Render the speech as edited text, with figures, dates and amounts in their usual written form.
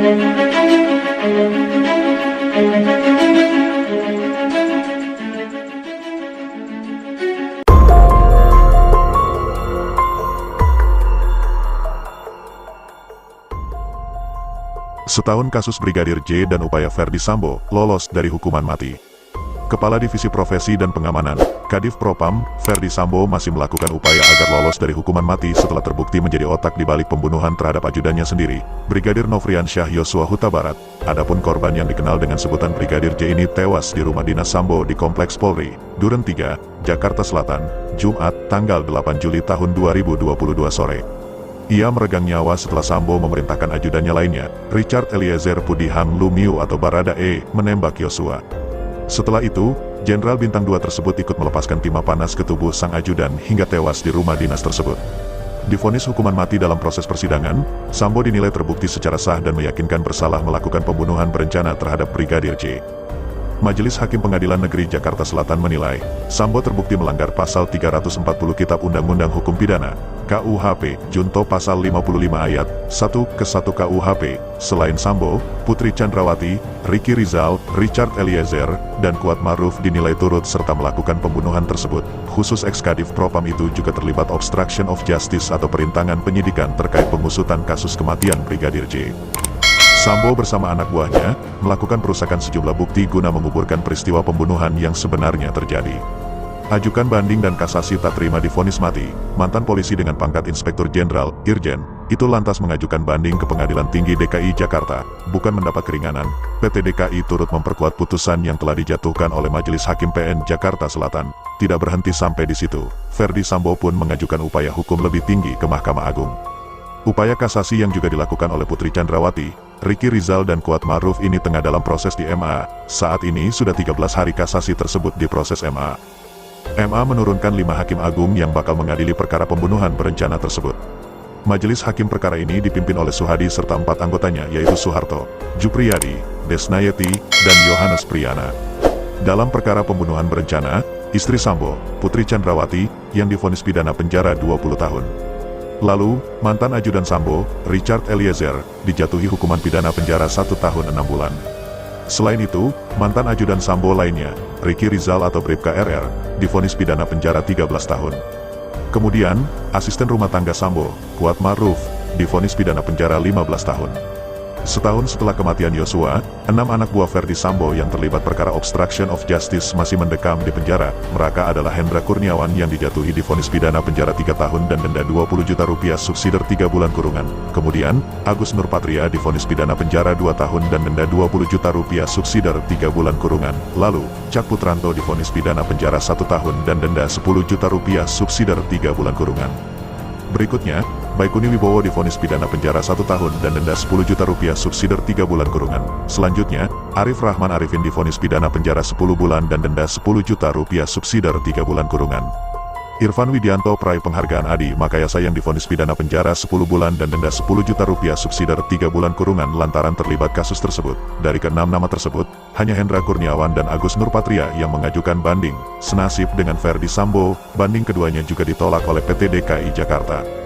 Setahun kasus Brigadir J dan upaya Ferdi Sambo lolos dari hukuman mati. Kepala Divisi Profesi dan Pengamanan, Kadif Propam, Ferdi Sambo masih melakukan upaya agar lolos dari hukuman mati setelah terbukti menjadi otak di balik pembunuhan terhadap ajudannya sendiri, Brigadir Nofriansyah Yosua Huta Barat. Adapun korban yang dikenal dengan sebutan Brigadir J ini tewas di rumah dinas Sambo di Kompleks Polri, Duren 3, Jakarta Selatan, Jumat, tanggal 8 Juli tahun 2022 sore. Ia meregang nyawa setelah Sambo memerintahkan ajudannya lainnya, Richard Eliezer Pudihang Lumiu atau Barada E, menembak Yosua. Setelah itu, Jenderal Bintang 2 tersebut ikut melepaskan timah panas ke tubuh sang ajudan hingga tewas di rumah dinas tersebut. Divonis hukuman mati dalam proses persidangan, Sambo dinilai terbukti secara sah dan meyakinkan bersalah melakukan pembunuhan berencana terhadap Brigadir J. Majelis Hakim Pengadilan Negeri Jakarta Selatan menilai, Sambo terbukti melanggar pasal 340 Kitab Undang-Undang Hukum Pidana, KUHP, junto pasal 55 ayat 1 ke 1 KUHP. Selain Sambo, Putri Chandrawati, Ricky Rizal, Richard Eliezer, dan Kuat Maruf dinilai turut serta melakukan pembunuhan tersebut. Khusus Ekskadif Propam itu juga terlibat obstruction of justice atau perintangan penyidikan terkait pengusutan kasus kematian Brigadir J. Sambo bersama anak buahnya melakukan perusakan sejumlah bukti guna menguburkan peristiwa pembunuhan yang sebenarnya terjadi. Ajukan banding dan kasasi tak terima divonis mati, mantan polisi dengan pangkat Inspektur Jenderal, Irjen, itu lantas mengajukan banding ke Pengadilan Tinggi DKI Jakarta. Bukan mendapat keringanan, PT DKI turut memperkuat putusan yang telah dijatuhkan oleh Majelis Hakim PN Jakarta Selatan. Tidak berhenti sampai di situ, Ferdi Sambo pun mengajukan upaya hukum lebih tinggi ke Mahkamah Agung. Upaya kasasi yang juga dilakukan oleh Putri Chandrawati, Ricky Rizal dan Kuat Maruf ini tengah dalam proses di MA. Saat ini sudah 13 hari kasasi tersebut diproses MA. MA menurunkan 5 hakim agung yang bakal mengadili perkara pembunuhan berencana tersebut. Majelis hakim perkara ini dipimpin oleh Suhadi serta 4 anggotanya yaitu Suharto, Jupriyadi, Desnayeti, dan Yohanes Priyana. Dalam perkara pembunuhan berencana, istri Sambo, Putri Chandrawati, yang divonis pidana penjara 20 tahun. Lalu, mantan ajudan Sambo, Richard Eliezer, dijatuhi hukuman pidana penjara 1 tahun 6 bulan. Selain itu, mantan ajudan Sambo lainnya, Ricky Rizal atau Bribka RR, divonis pidana penjara 13 tahun. Kemudian, asisten rumah tangga Sambo, Kuat Maruf, divonis pidana penjara 15 tahun. Setahun setelah kematian Yosua, 6 anak buah Ferdi Sambo yang terlibat perkara obstruction of justice masih mendekam di penjara. Mereka adalah Hendra Kurniawan yang dijatuhi divonis pidana penjara 3 tahun dan denda 20 juta rupiah subsidiar 3 bulan kurungan. Kemudian, Agus Nurpatria divonis pidana penjara 2 tahun dan denda 20 juta rupiah subsidiar 3 bulan kurungan. Lalu, Cak Putranto divonis pidana penjara 1 tahun dan denda 10 juta rupiah subsidiar 3 bulan kurungan. Berikutnya, Baikuni Wibowo divonis pidana penjara 1 tahun dan denda 10 juta rupiah subsidiar 3 bulan kurungan. Selanjutnya, Arif Rahman Arifin divonis pidana penjara 10 bulan dan denda 10 juta rupiah subsidiar 3 bulan kurungan. Irfan Widianto peraih penghargaan Adi Makayasa yang divonis pidana penjara 10 bulan dan denda 10 juta rupiah subsidiar 3 bulan kurungan lantaran terlibat kasus tersebut. Dari ke-6 nama tersebut, hanya Hendra Kurniawan dan Agus Nurpatria yang mengajukan banding. Senasib dengan Ferdi Sambo, banding keduanya juga ditolak oleh PT DKI Jakarta.